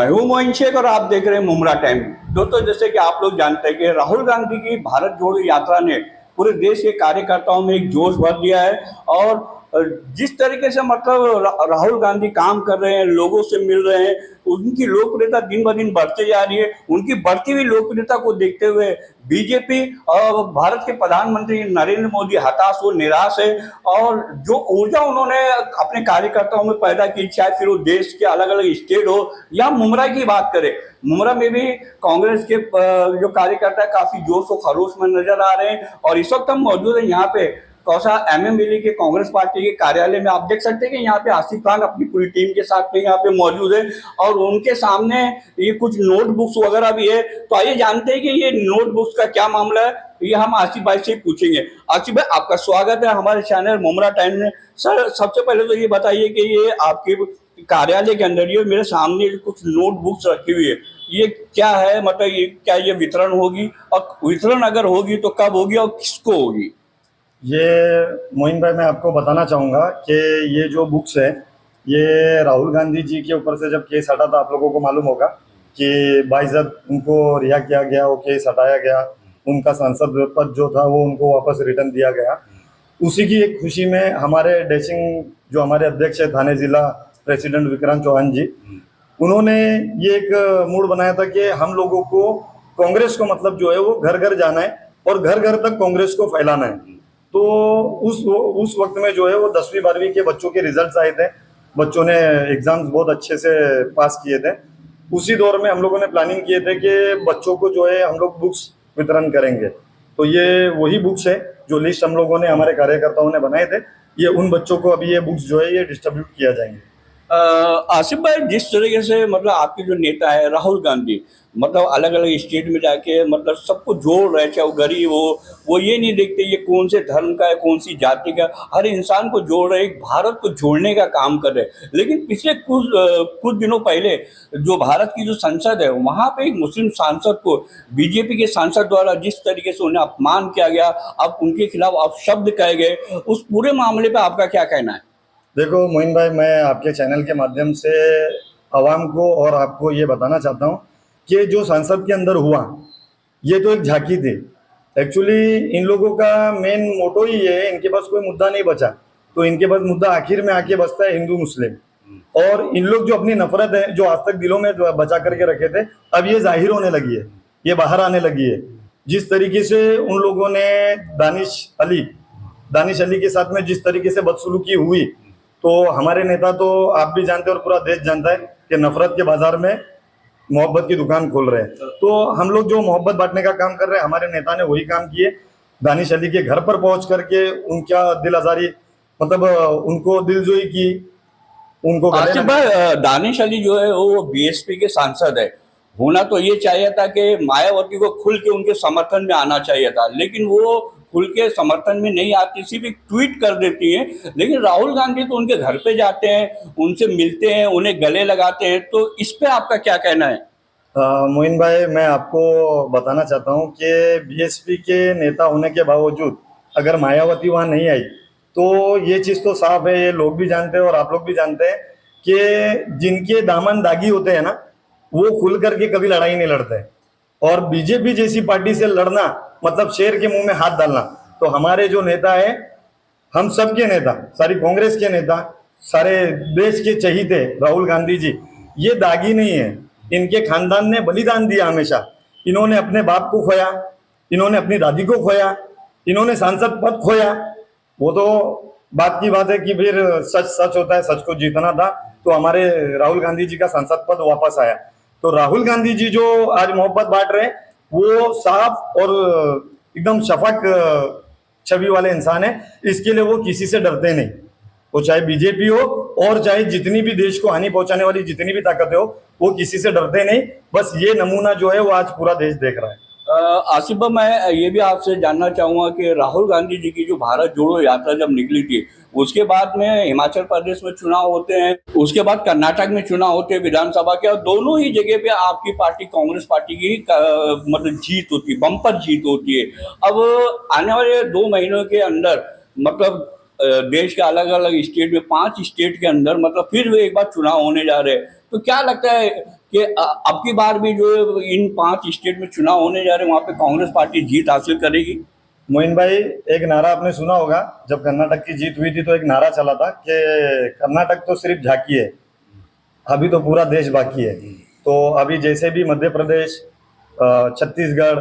मैं हूं मोइन शेख और आप देख रहे हैं मुमरा टाइम। दोस्तों, जैसे कि आप लोग जानते हैं कि राहुल गांधी की भारत जोड़ो यात्रा ने पूरे देश के कार्यकर्ताओं में एक जोश भर दिया है। और जिस तरीके से मतलब राहुल गांधी काम कर रहे हैं, लोगों से मिल रहे हैं, उनकी लोकप्रियता दिन ब दिन बढ़ते जा रही है। उनकी बढ़ती हुई लोकप्रियता को देखते हुए बीजेपी और भारत के प्रधानमंत्री नरेंद्र मोदी हताश व निराश है। और जो ऊर्जा उन्होंने अपने कार्यकर्ताओं में पैदा की, चाहे फिर वो देश के अलग अलग स्टेट हो या मुमरा की बात करें, मुमरा में भी कांग्रेस के जो कार्यकर्ता काफी जोश और खरोश में नजर आ रहे हैं। और इस वक्त हम मौजूद है यहाँ पे कौसा एमएमएलए के कांग्रेस पार्टी के कार्यालय में। आप देख सकते हैं कि यहाँ पे आसिफ खान अपनी पूरी टीम के साथ में यहाँ पे मौजूद है और उनके सामने ये कुछ नोटबुक्स वगैरह भी है। तो आइए जानते हैं कि ये नोटबुक्स का क्या मामला है, ये हम आसिफ भाई से पूछेंगे। आसिफ भाई, आपका स्वागत है हमारे चैनल मुमरा टाइम में। सर, सबसे पहले तो ये बताइए कि ये आपके कार्यालय के अंदर ये मेरे सामने कुछ नोटबुक्स रखी हुई है, ये क्या है? मतलब ये क्या ये वितरण होगी, और वितरण अगर होगी तो कब होगी और किसको होगी? ये मोइन भाई, मैं आपको बताना चाहूँगा कि ये जो बुक्स है ये राहुल गांधी जी के ऊपर से जब केस हटा था, आप लोगों को मालूम होगा कि बाइज्जत उनको रिहा किया गया, वो केस हटाया गया, उनका सांसद पद जो था वो उनको वापस रिटर्न दिया गया। उसी की एक खुशी में हमारे डैशिंग जो हमारे अध्यक्ष है थाने जिला प्रेसिडेंट विक्रांत चौहान जी, उन्होंने ये एक मूड बनाया था कि हम लोगों को कांग्रेस को मतलब जो है वो घर घर जाना है और घर घर तक कांग्रेस को फैलाना है। तो उस वक्त में जो है वो 10वीं 12वीं के बच्चों के रिजल्ट्स आए थे, बच्चों ने एग्जाम्स बहुत अच्छे से पास किए थे। उसी दौर में हम लोगों ने प्लानिंग किए थे कि बच्चों को जो है हम लोग बुक्स वितरण करेंगे। तो ये वही बुक्स है जो लिस्ट हम लोगों ने हमारे कार्यकर्ताओं ने बनाए थे, ये उन बच्चों को अभी ये बुक्स जो है ये डिस्ट्रीब्यूट किया जाएंगे। आसिफ भाई, जिस तरीके से मतलब आपके जो नेता है राहुल गांधी, मतलब अलग अलग स्टेट में जाके मतलब सबको जोड़ रहे, चाहे वो गरीब हो, वो ये नहीं देखते ये कौन से धर्म का है, कौन सी जाति का, हर इंसान को जोड़ रहे, भारत को जोड़ने का काम कर रहे। लेकिन पिछले कुछ दिनों पहले जो भारत की जो संसद है, वहाँ पे एक मुस्लिम सांसद को बीजेपी के सांसद द्वारा जिस तरीके से उन्हें अपमान किया गया, अब उनके खिलाफ अपशब्द कहे गए, उस पूरे मामले पर आपका क्या कहना है? देखो मोइन भाई, मैं आपके चैनल के माध्यम से आवाम को और आपको ये बताना चाहता हूँ कि जो संसद के अंदर हुआ ये तो एक झांकी थी। एक्चुअली इन लोगों का मेन मोटो ही ये है, इनके पास कोई मुद्दा नहीं बचा तो इनके पास मुद्दा आखिर में आके बचता है हिंदू मुस्लिम। और इन लोग जो अपनी नफरत है जो आज तक दिलों में बचा करके रखे थे, अब ये जाहिर होने लगी है, ये बाहर आने लगी है। जिस तरीके से उन लोगों ने दानिश अली के साथ में जिस तरीके से बदसलूकी हुई, तो हमारे नेता तो आप भी जानते हैं और पूरा देश जानता है कि नफरत के बाजार में मोहब्बत की दुकान खोल रहे हैं। तो हम लोग जो मोहब्बत बांटने का काम कर रहे हैं, हमारे नेता ने वही काम किए। दानिश अली के घर पर पहुंच करके उनका दिल आजारी, मतलब उनको दिलजोई की, उनको आसिफ भाई, दानिश अली जो है वो बीएसपी के सांसद है। होना तो ये चाहिए था कि मायावती को खुल के उनके समर्थन में आना चाहिए था, लेकिन वो खुल के समर्थन में नहीं आती, सिर्फ एक ट्वीट कर देती हैं। लेकिन राहुल गांधी तो उनके घर पे जाते हैं, उनसे मिलते हैं, उन्हें गले लगाते हैं। तो इस पे आपका क्या कहना है? मोइन भाई, मैं आपको बताना चाहता हूं कि बीएसपी के नेता होने के बावजूद अगर मायावती वहां नहीं आई तो ये चीज़ तो साफ है, ये लोग भी जानते हैं और आप लोग भी जानते हैं कि जिनके दामन दागी होते हैं ना, वो खुल करके कभी लड़ाई नहीं लड़ते। और बीजेपी जैसी पार्टी से लड़ना मतलब शेर के मुंह में हाथ डालना। तो हमारे जो नेता है, हम सब के नेता, सारी कांग्रेस के नेता, सारे देश के चहीते राहुल गांधी जी, ये दागी नहीं है। इनके खानदान ने बलिदान दिया हमेशा। इन्होंने अपने बाप को खोया, इन्होंने अपनी दादी को खोया, इन्होंने सांसद पद खोया। वो तो बात की बात है कि फिर सच सच होता है, सच को जीतना था। तो हमारे राहुल गांधी जी का सांसद पद वापस आया। तो राहुल गांधी जी जो आज मोहब्बत बांट रहे हैं, वो साफ और एकदम शफाक छवि वाले इंसान है। इसके लिए वो किसी से डरते नहीं, वो चाहे बीजेपी हो और चाहे जितनी भी देश को हानि पहुंचाने वाली जितनी भी ताकतें हो, वो किसी से डरते नहीं। बस ये नमूना जो है वो आज पूरा देश देख रहा है। आसिफ भाई, मैं ये भी आपसे जानना चाहूँगा कि राहुल गांधी जी की जो भारत जोड़ो यात्रा जब निकली थी, उसके बाद में हिमाचल प्रदेश में चुनाव होते हैं, उसके बाद कर्नाटक में चुनाव होते हैं विधानसभा के, और दोनों ही जगह पे आपकी पार्टी कांग्रेस पार्टी की मतलब जीत होती है, बम्पर जीत होती है। अब आने वाले 2 महीनों के अंदर मतलब देश के अलग अलग स्टेट में 5 स्टेट के अंदर मतलब फिर एक बार चुनाव होने जा रहे हैं। तो क्या लगता है कि अब की बार भी जो इन 5 स्टेट में चुनाव होने जा रहे हैं वहाँ पे कांग्रेस पार्टी जीत हासिल करेगी? मोइन भाई, एक नारा आपने सुना होगा, जब कर्नाटक की जीत हुई थी तो एक नारा चला था कि कर्नाटक तो सिर्फ झांकी है, अभी तो पूरा देश बाकी है। तो अभी जैसे भी मध्य प्रदेश, छत्तीसगढ़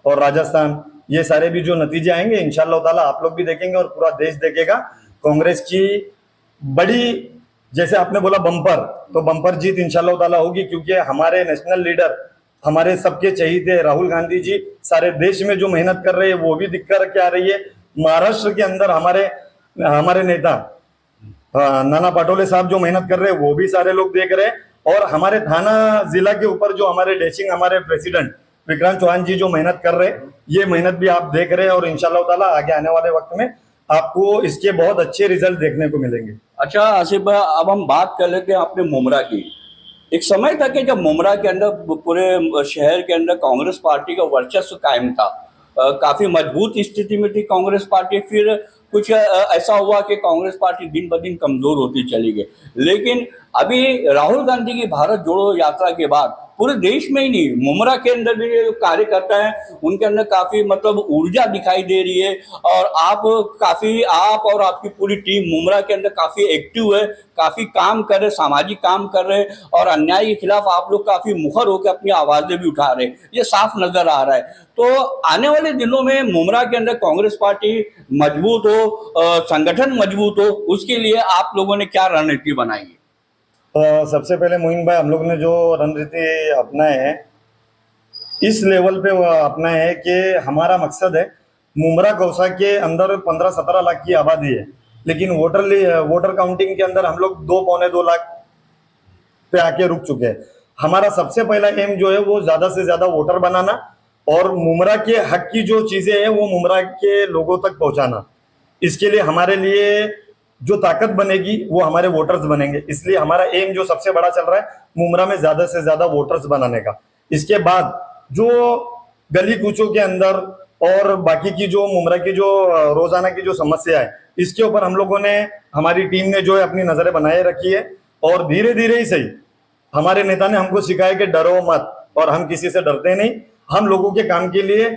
और राजस्थान, ये सारे भी जो नतीजे आएंगे इंशाल्लाह ताला आप लोग भी देखेंगे और पूरा देश देखेगा। कांग्रेस की बड़ी, जैसे आपने बोला बम्पर, तो बम्पर जीत इंशाल्लाह ताला होगी, क्योंकि हमारे नेशनल लीडर, हमारे सबके चहीते राहुल गांधी जी सारे देश में जो मेहनत कर रहे हैं वो भी दिख कर के आ रही है। महाराष्ट्र के अंदर हमारे हमारे नेता नाना पाटोले साहब जो मेहनत कर रहे हैं वो भी सारे लोग देख रहे हैं। और हमारे थाना जिला के ऊपर जो हमारे डैशिंग हमारे प्रेसिडेंट विक्रांत चौहान जी जो मेहनत कर रहे हैं, ये मेहनत भी आप देख रहे हैं और इंशाल्लाह ताला आगे आने वाले वक्त में आपको इसके बहुत अच्छे रिजल्ट देखने को मिलेंगे। अच्छा आसिफ भाई, अब हम बात कर लेते हैं अपने मुमरा की। एक समय था कि जब मुमरा के अंदर पूरे शहर के अंदर कांग्रेस पार्टी का वर्चस्व कायम था, काफी मजबूत स्थिति में थी कांग्रेस पार्टी। फिर कुछ ऐसा हुआ कि कांग्रेस पार्टी दिन ब दिन कमजोर होती चली गई। लेकिन अभी राहुल गांधी की भारत जोड़ो यात्रा के बाद पूरे देश में ही नहीं, मुमरा के अंदर भी जो कार्यकर्ता हैं उनके अंदर काफी मतलब ऊर्जा दिखाई दे रही है। और आप और आपकी पूरी टीम मुमरा के अंदर काफी एक्टिव है, काफी काम कर रहे, सामाजिक काम कर रहे हैं और अन्याय के खिलाफ आप लोग काफी मुखर होकर अपनी आवाजें भी उठा रहे हैं, ये साफ नजर आ रहा है। तो आने वाले दिनों में मुमरा के अंदर कांग्रेस पार्टी मजबूत हो, संगठन मजबूत हो, उसके लिए आप लोगों ने क्या रणनीति बनाई है? सबसे पहले मोइन भाई, हम लोग ने जो रणनीति अपनाए हैं इस लेवल पे वो अपनाए हैं कि हमारा मकसद है, मुमरा गौसा के अंदर 15-17 लाख की आबादी है, लेकिन वोटर काउंटिंग के अंदर हम लोग 2-2.25 लाख पे आके रुक चुके हैं। हमारा सबसे पहला एम जो है वो ज्यादा से ज्यादा वोटर बनाना और मुमरा के हक की जो चीजें हैं वो मुमरा के लोगों तक पहुंचाना। इसके लिए हमारे लिए जो ताकत बनेगी वो हमारे वोटर्स बनेंगे। इसलिए हमारा एम जो सबसे बड़ा चल रहा है मुमरा में ज्यादा से ज्यादा वोटर्स बनाने का। इसके बाद जो गली कूचों के अंदर और बाकी की जो मुमरा की जो रोजाना की जो समस्या है, इसके ऊपर हम लोगों ने, हमारी टीम ने जो है अपनी नजरें बनाए रखी है। और धीरे धीरे ही सही, हमारे नेता ने हमको सिखाया कि डरो मत, और हम किसी से डरते नहीं। हम लोगों के काम के लिए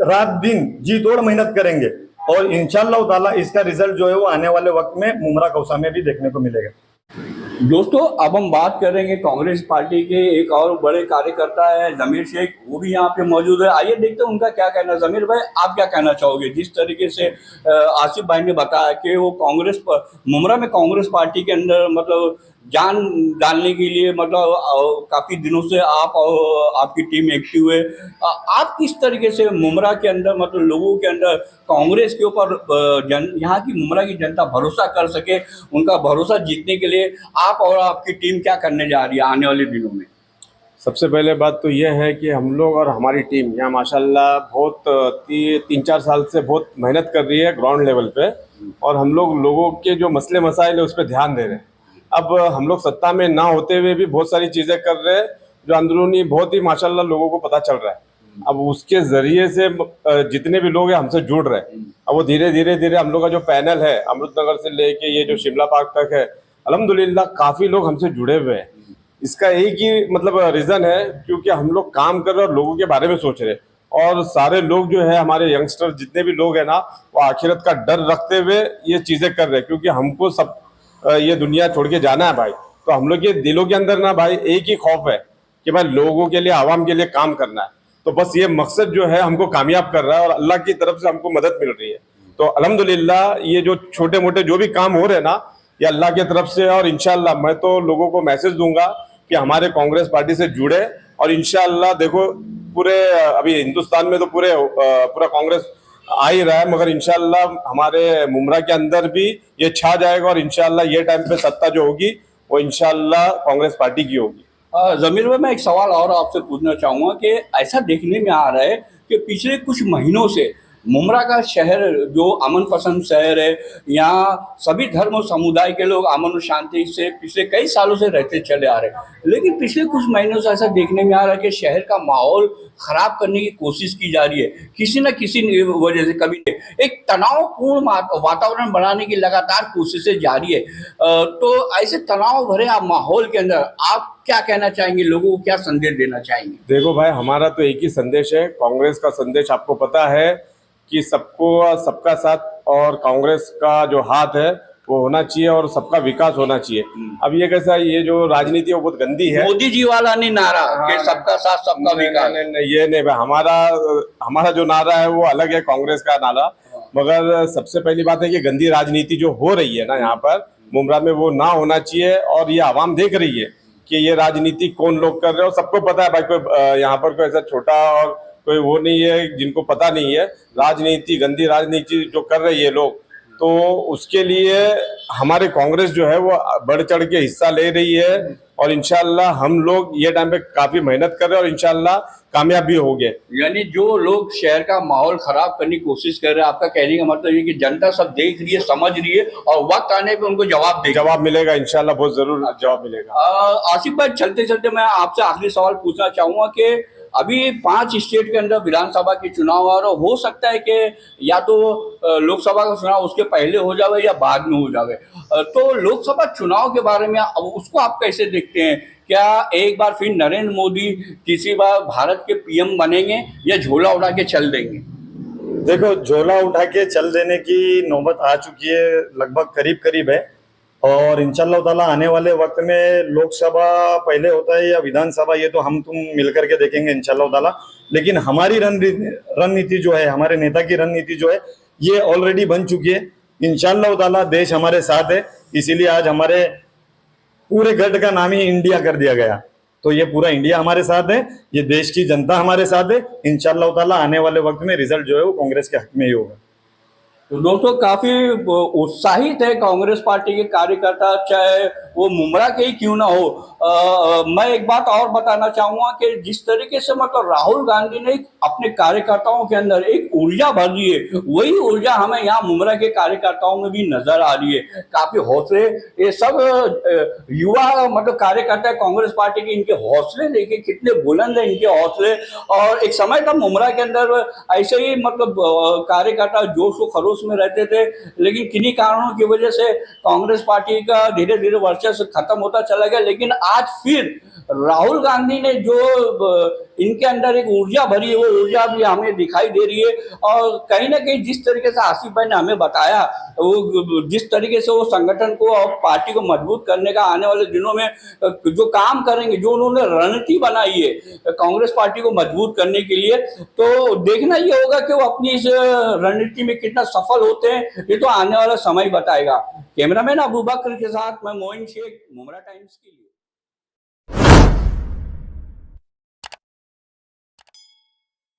रात दिन जी तोड़ मेहनत करेंगे और इंशाल्लाह ताला इसका रिजल्ट जो है वो आने वाले वक्त में मुमरा गौसा में भी देखने को मिलेगा। दोस्तों, अब हम बात करेंगे कांग्रेस पार्टी के एक और बड़े कार्यकर्ता है जमीर शेख, वो भी यहाँ पे मौजूद है। आइए देखते हैं उनका क्या कहना है। जमीर भाई, आप क्या कहना चाहोगे? जिस तरीके से आसिफ भाई ने बताया कि वो मुमरा में कांग्रेस पार्टी के अंदर मतलब जान डालने के लिए मतलब काफी दिनों से आप और आपकी टीम एक्टिव है। आप किस तरीके से मुमरा के अंदर मतलब लोगों के अंदर कांग्रेस के ऊपर यहाँ की मुमरा की जनता भरोसा कर सके, उनका भरोसा जीतने के लिए आप और आपकी टीम क्या करने जा रही है आने वाले दिनों में? सबसे पहले बात तो यह है कि हम लोग और हमारी टीम यहाँ माशाल्लाह बहुत 3-4 साल से बहुत मेहनत कर रही है ग्राउंड लेवल पे, और हम लोग लोगों के जो मसले मसाइल है उस पर ध्यान दे रहे हैं। अब हम लोग सत्ता में ना होते हुए भी बहुत सारी चीज़ें कर रहे हैं जो अंदरूनी बहुत ही माशाल्लाह लोगों को पता चल रहा है। अब उसके ज़रिए से जितने भी लोग हैं हमसे जुड़ रहे हैं। अब वो धीरे धीरे हम लोग का जो पैनल है अमृतनगर से लेके ये जो शिमला पार्क तक है, अल्हम्दुलिल्लाह काफ़ी लोग हमसे जुड़े हुए हैं। इसका एक ही मतलब रीज़न है क्योंकि हम लोग काम कर रहे और लोगों के बारे में सोच रहे, और सारे लोग जो है हमारे यंगस्टर जितने भी लोग हैं ना, वो आखिरत का डर रखते हुए ये चीज़ें कर रहे हैं, क्योंकि हमको सब ये दुनिया छोड़ के जाना है भाई। तो हम लोग के दिलों के अंदर ना भाई एक ही खौफ है कि भाई लोगों के लिए, आवाम के लिए काम करना है। तो बस ये मकसद जो है हमको कामयाब कर रहा है और अल्लाह की तरफ से हमको मदद मिल रही है। तो अल्हम्दुलिल्लाह ये जो छोटे मोटे जो भी काम हो रहे हैं ना, ये अल्लाह की तरफ से। और इंशाल्लाह मैं तो लोगों को मैसेज दूंगा कि हमारे कांग्रेस पार्टी से जुड़े, और इंशाल्लाह देखो पूरे अभी हिंदुस्तान में तो पूरा कांग्रेस आ ही रहा है, मगर इंशाल्लाह हमारे मुमरा के अंदर भी ये छा जाएगा और इंशाल्लाह ये टाइम पे सत्ता जो होगी वो इंशाल्लाह कांग्रेस पार्टी की होगी। जमीर भाई, मैं एक सवाल और आपसे पूछना चाहूँगा कि ऐसा देखने में आ रहा है कि पिछले कुछ महीनों से मुमरा का शहर जो अमन पसंद शहर है, यहाँ सभी धर्म और समुदाय के लोग अमन और शांति से पिछले कई सालों से रहते चले आ रहे हैं। लेकिन पिछले कुछ महीनों से ऐसा देखने में आ रहा है कि शहर का माहौल खराब करने की कोशिश की जा रही है, किसी न किसी वजह से। कभी एक तनावपूर्ण वातावरण बनाने की लगातार कोशिशें जारी है। तो ऐसे तनाव भरे माहौल के अंदर आप क्या कहना चाहेंगे, लोगों को क्या संदेश देना चाहेंगे? देखो भाई, हमारा तो एक ही संदेश है, कांग्रेस का संदेश आपको पता है कि सबको सबका साथ और कांग्रेस का जो हाथ है वो होना चाहिए और सबका विकास होना चाहिए। अब ये कैसा है, ये जो राजनीति है वो बहुत गंदी है। मोदी जी वाला नहीं नारा कि सबका साथ सबका विकास। नहीं, ये नहीं भाई, हमारा जो नारा है वो अलग है, कांग्रेस का नारा। मगर सबसे पहली बात है कि गंदी राजनीति जो हो रही है ना यहाँ पर मुमरा में, वो ना होना चाहिए। और ये आवाम देख रही है कि ये राजनीति कौन लोग कर रहे हो, सबको पता है भाई। कोई यहाँ पर कोई ऐसा छोटा और कोई वो नहीं है जिनको पता नहीं है। राजनीति, गंदी राजनीति जो कर रही है लोग, तो उसके लिए हमारे कांग्रेस जो है वो बढ़ चढ़ के हिस्सा ले रही है। और इंशाल्लाह हम लोग ये टाइम पे काफी मेहनत कर रहे हैं और इंशाल्लाह कामयाब भी हो गए। यानी जो लोग शहर का माहौल खराब करने की कोशिश कर रहे हैं, आपका कहने का मतलब ये कि जनता सब देख रही है, समझ रही है और वक्त आने पे उनको जवाब मिलेगा इंशाल्लाह, बहुत जरूर जवाब मिलेगा। आसिफ भाई, चलते चलते मैं आपसे आखिरी सवाल पूछना चाहूंगा कि अभी 5 स्टेट के अंदर विधानसभा के चुनाव आ रहा, हो सकता है कि या तो लोकसभा का चुनाव उसके पहले हो जावे या बाद में हो जावे। तो लोकसभा चुनाव के बारे में उसको आप कैसे देखते हैं? क्या एक बार फिर नरेंद्र मोदी तीसरी बार भारत के पीएम बनेंगे या झोला उठा के चल देंगे? देखो, झोला उठा के चल देने की नौबत आ चुकी है, लगभग करीब है। और इंशाल्लाह ताला आने वाले वक्त में लोकसभा पहले होता है या विधानसभा, ये तो हम तुम मिलकर के देखेंगे इंशाल्लाह ताला। लेकिन हमारी रणनीति जो है, हमारे नेता की रणनीति जो है, ये ऑलरेडी बन चुकी है। इंशाल्लाह ताला देश हमारे साथ है, इसीलिए आज हमारे पूरे गढ़ का नाम ही इंडिया कर दिया गया। तो ये पूरा इंडिया हमारे साथ है, ये देश की जनता हमारे साथ है। इंशाल्लाह ताला आने वाले वक्त में रिजल्ट जो है वो कांग्रेस के हक में ही होगा। तो दोस्तों, काफी उत्साहित है कांग्रेस पार्टी के कार्यकर्ता, चाहे वो मुमरा के ही क्यों ना हो। मैं एक बात और बताना चाहूंगा कि जिस तरीके से मतलब राहुल गांधी ने अपने कार्यकर्ताओं के अंदर एक ऊर्जा भर दी है, वही ऊर्जा हमें यहाँ मुमरा के कार्यकर्ताओं में भी नजर आ रही है। काफी हौसले, ये सब युवा मतलब कार्यकर्ता कांग्रेस पार्टी के, इनके हौसले देखिए कितने बुलंद है इनके हौसले। और एक समय था मुमरा के अंदर ऐसे ही मतलब कार्यकर्ता जोश व खरोश में रहते थे, लेकिन किन्हीं कारणों की वजह से कांग्रेस पार्टी का धीरे धीरे वर्चस्व खत्म होता चला गया। लेकिन आज फिर राहुल गांधी ने जो इनके अंदर एक ऊर्जा भरी है, वो ऊर्जा भी हमें दिखाई दे रही है। और कहीं ना कहीं जिस तरीके से आसिफ भाई ने हमें बताया, वो जिस तरीके से वो संगठन को और पार्टी को मजबूत करने का आने वाले दिनों में जो काम करेंगे, जो उन्होंने रणनीति बनाई है कांग्रेस पार्टी को मजबूत करने के लिए, तो देखना ये होगा कि वो अपनी इस रणनीति में कितना सफल होते हैं, ये तो आने वाला समय बताएगा। कैमरामैन अबू बकर के साथ मैं मोइन शेख, मुमरा टाइम्स के लिए।